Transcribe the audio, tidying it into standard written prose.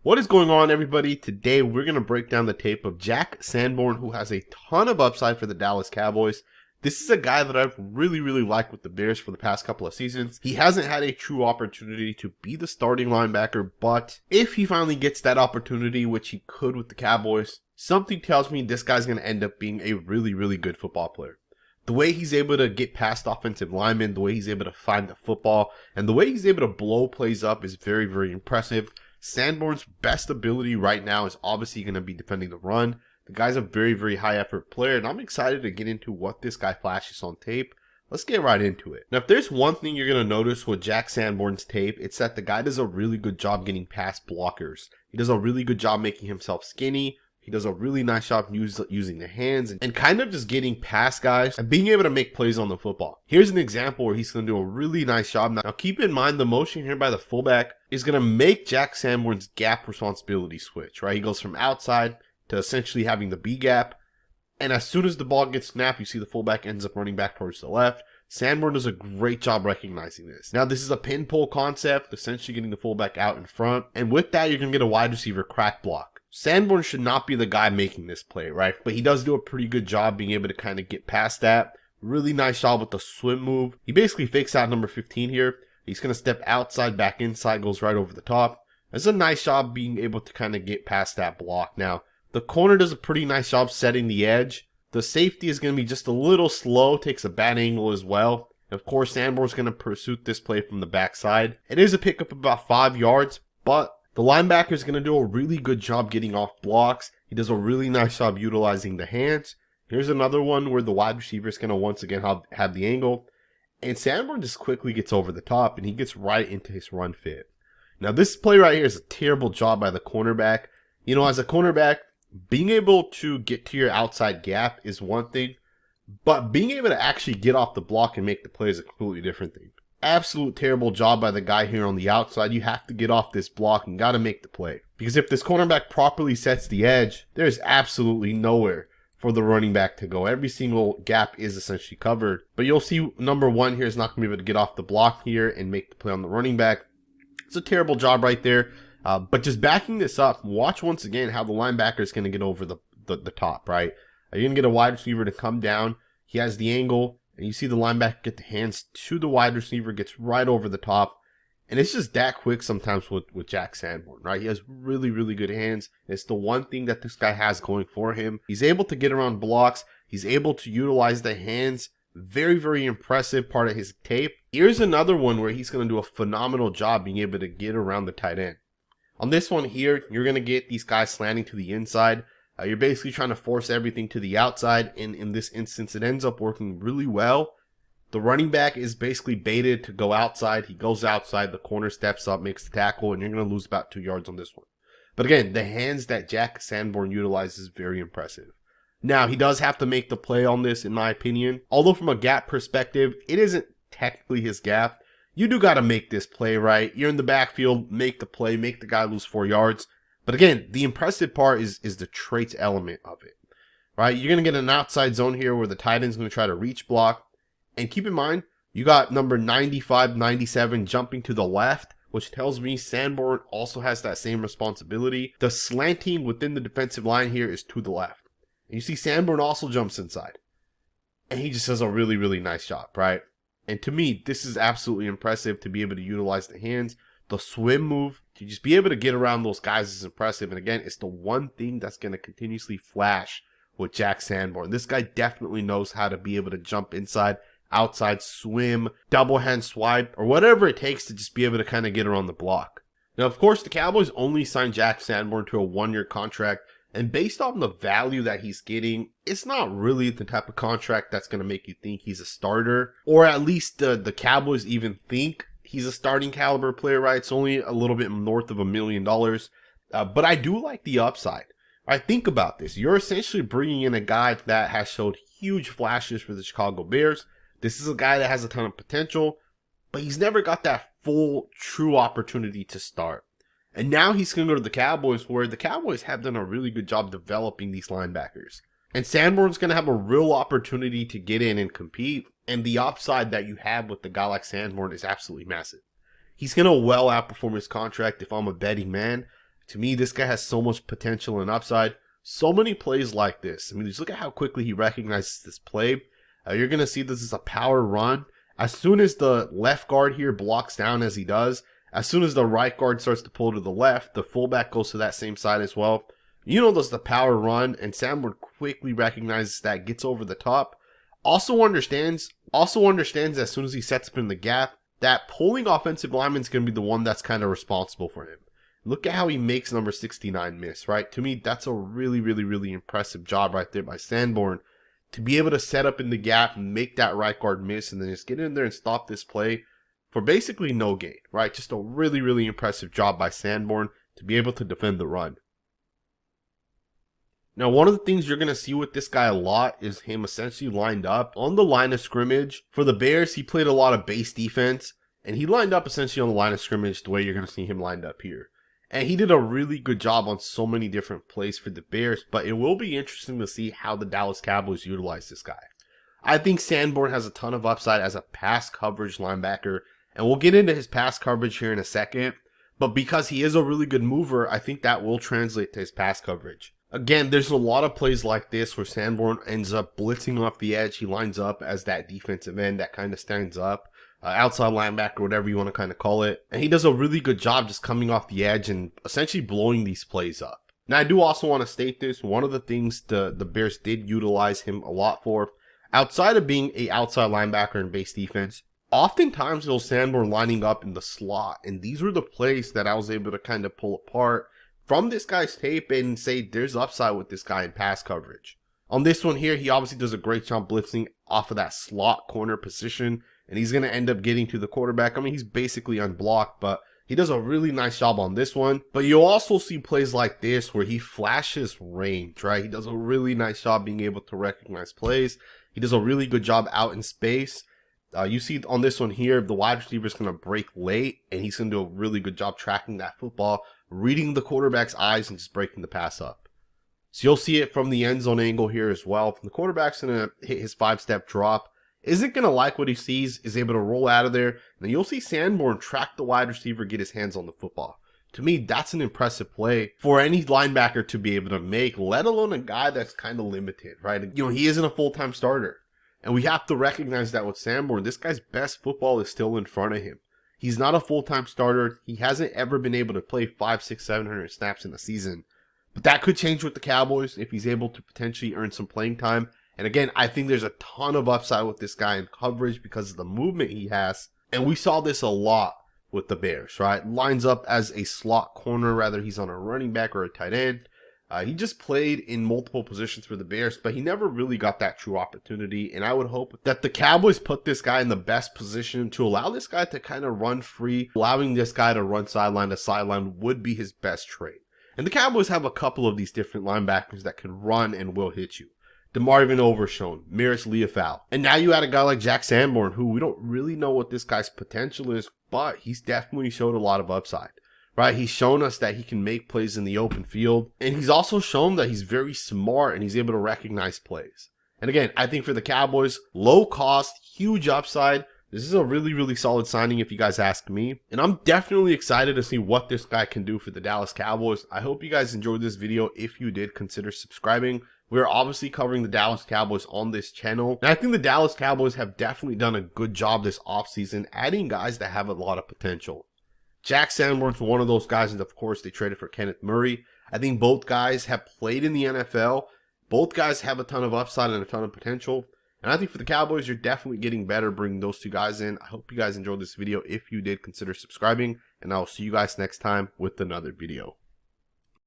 What is going on, everybody? Today we're going to break down the tape of Jack Sanborn, who has a ton of upside for the Dallas Cowboys. This is a guy that I've really liked with the Bears for the past couple of seasons. He hasn't had a true opportunity to be the starting linebacker, but if he finally gets that opportunity, which he could with the Cowboys, something tells me this guy's going to end up being a really good football player. The way he's able to get past offensive linemen, the way he's able to find the football, and the way he's able to blow plays up is very impressive. Sandborn's best ability right now is obviously going to be defending the run. The guy's a very high effort player, and I'm excited to get into what this guy flashes on tape. Let's get right into it. Now, if there's one thing you're going to notice with Jack Sanborn's tape, it's that the guy does a really good job getting past blockers. He does a really good job making himself skinny. He does a really nice job using the hands and kind of just getting past guys and being able to make plays on the football. Here's an example where he's going to do a really nice job. Now keep in mind the motion here by the fullback is going to make Jack Sanborn's gap responsibility switch, right? He goes from outside to essentially having the B gap. And as soon as the ball gets snapped, you see the fullback ends up running back towards the left. Sanborn does a great job recognizing this. Now, this is a pin pull concept, essentially getting the fullback out in front. And with that, you're going to get a wide receiver crack block. Sanborn should not be the guy making this play, right? But he does do a pretty good job being able to kind of get past that. Really nice job with the swim move. He basically fakes out number 15 here. He's going to step outside, back inside, goes right over the top. It's a nice job being able to kind of get past that block. Now, the corner does a pretty nice job setting the edge. The safety is going to be just a little slow, takes a bad angle as well. Of course, Sandborn's going to pursue this play from the backside. It is a pickup of about 5 yards, but the linebacker is going to do a really good job getting off blocks. He does a really nice job utilizing the hands. Here's another one where the wide receiver is going to once again have the angle. And Sandborn just quickly gets over the top and he gets right into his run fit. Now this play right here is a terrible job by the cornerback. You know, as a cornerback, being able to get to your outside gap is one thing, but being able to actually get off the block and make the play is a completely different thing. Absolute terrible job by the guy here on the outside. You have to get off this block and got to make the play. Because if this cornerback properly sets the edge, there's absolutely nowhere for the running back to go. Every single gap is essentially covered. But you'll see number 1 here is not going to be able to get off the block here and make the play on the running back. It's a terrible job right there. But just backing this up, watch once again how the linebacker is going to get over the top, right? You're going to get a wide receiver to come down. He has the angle. And you see the linebacker get the hands to the wide receiver, gets right over the top. And it's just that quick sometimes with Jack Sanborn, right? He has really good hands. It's the one thing that this guy has going for him. He's able to get around blocks. He's able to utilize the hands. Very impressive part of his tape. Here's another one where he's going to do a phenomenal job being able to get around the tight end. On this one here, you're going to get these guys slanting to the inside. You're basically trying to force everything to the outside, and in this instance, it ends up working really well. The running back is basically baited to go outside. He goes outside, the corner steps up, makes the tackle, and you're going to lose about 2 yards on this one. But again, the hands that Jack Sanborn utilizes is very impressive. Now, he does have to make the play on this, in my opinion. Although from a gap perspective, it isn't technically his gap. You do got to make this play, right? You're in the backfield, make the play, make the guy lose 4 yards. But again, the impressive part is the traits element of it, right? You're going to get an outside zone here where the tight end's going to try to reach block. And keep in mind, you got number 95, 97 jumping to the left, which tells me Sandborn also has that same responsibility. The slanting within the defensive line here is to the left. And you see Sandborn also jumps inside. And he just does a really nice job, right? And to me, this is absolutely impressive to be able to utilize the hands. The swim move, to just be able to get around those guys is impressive. And again, it's the one thing that's going to continuously flash with Jack Sanborn. This guy definitely knows how to be able to jump inside, outside, swim, double hand swipe, or whatever it takes to just be able to kind of get around the block. Now, of course, the Cowboys only signed Jack Sanborn to a 1-year contract. And based on the value that he's getting, it's not really the type of contract that's going to make you think he's a starter. Or at least the Cowboys even think he's a starting caliber player, right? It's only a little bit north of $1 million. But I do like the upside. I think about this. You're essentially bringing in a guy that has showed huge flashes for the Chicago Bears. This is a guy that has a ton of potential, but he's never got that full, true opportunity to start. And now he's going to go to the Cowboys, where the Cowboys have done a really good job developing these linebackers. And Sandborn's going to have a real opportunity to get in and compete. And the upside that you have with the guy like Sandborn is absolutely massive. He's going to well outperform his contract if I'm a betting man. To me, this guy has so much potential and upside. So many plays like this. I mean, just look at how quickly he recognizes this play. You're going to see this is a power run. As soon as the left guard here blocks down as he does, as soon as the right guard starts to pull to the left, the fullback goes to that same side as well. You know, there's the power run, and Sandborn quickly recognizes that, gets over the top. Also understands as soon as he sets up in the gap, that pulling offensive lineman is going to be the one that's kind of responsible for him. Look at how he makes number 69 miss, right? To me, that's a really impressive job right there by Sandborn, to be able to set up in the gap and make that right guard miss and then just get in there and stop this play for basically no gain, right? Just a really impressive job by Sandborn to be able to defend the run. Now, one of the things you're going to see with this guy a lot is him essentially lined up on the line of scrimmage. For the Bears, he played a lot of base defense, and he lined up essentially on the line of scrimmage the way you're going to see him lined up here. And he did a really good job on so many different plays for the Bears, but it will be interesting to see how the Dallas Cowboys utilize this guy. I think Sandborn has a ton of upside as a pass coverage linebacker, and we'll get into his pass coverage here in a second, but because he is a really good mover, I think that will translate to his pass coverage. Again, there's a lot of plays like this where Sandborn ends up blitzing off the edge. He lines up as that defensive end that kind of stands up, outside linebacker, whatever you want to kind of call it. And he does a really good job just coming off the edge and essentially blowing these plays up. Now, I do also want to state this. One of the things the Bears did utilize him a lot for, outside of being a outside linebacker in base defense, oftentimes it'll Sandborn lining up in the slot. And these were the plays that I was able to kind of pull apart from this guy's tape and say there's upside with this guy in pass coverage. On this one here, he obviously does a great job blitzing off of that slot corner position, and he's going to end up getting to the quarterback. I mean, he's basically unblocked, but he does a really nice job on this one. But you'll also see plays like this where he flashes range, right? He does a really nice job being able to recognize plays. He does a really good job out in space. You see on this one here, the wide receiver is going to break late, and he's going to do a really good job tracking that football, reading the quarterback's eyes, and just breaking the pass up. So you'll see it from the end zone angle here as well. The quarterback's going to hit his 5-step drop, isn't going to like what he sees, is able to roll out of there. And then you'll see Sandborn track the wide receiver, get his hands on the football. To me, that's an impressive play for any linebacker to be able to make, let alone a guy that's kind of limited, right? You know, he isn't a full-time starter. And we have to recognize that with Sandborn, this guy's best football is still in front of him. He's not a full-time starter. He hasn't ever been able to play 500, 600, 700 snaps in a season. But that could change with the Cowboys if he's able to potentially earn some playing time. And again, I think there's a ton of upside with this guy in coverage because of the movement he has. And we saw this a lot with the Bears, right? Lines up as a slot corner, rather he's on a running back or a tight end. He just played in multiple positions for the Bears, but he never really got that true opportunity. And I would hope that the Cowboys put this guy in the best position to allow this guy to kind of run free. Allowing this guy to run sideline to sideline would be his best trait. And the Cowboys have a couple of these different linebackers that can run and will hit you. DeMarvin Overshown, Maris Leofau. And now you add a guy like Jack Sanborn, who we don't really know what this guy's potential is, but he's definitely showed a lot of upside. Right, he's shown us that he can make plays in the open field, and he's also shown that he's very smart and he's able to recognize plays. And again, I think for the Cowboys, low cost, huge upside. This is a really solid signing if you guys ask me. And I'm definitely excited to see what this guy can do for the Dallas Cowboys. I hope you guys enjoyed this video. If you did, consider subscribing. We're obviously covering the Dallas Cowboys on this channel. And I think the Dallas Cowboys have definitely done a good job this offseason, adding guys that have a lot of potential. Jack Sanborn's one of those guys, and of course they traded for Kenneth Murray. I think both guys have played in the NFL. Both guys have a ton of upside and a ton of potential. And I think for the Cowboys, you're definitely getting better bringing those two guys in. I hope you guys enjoyed this video. If you did, consider subscribing. And I'll see you guys next time with another video.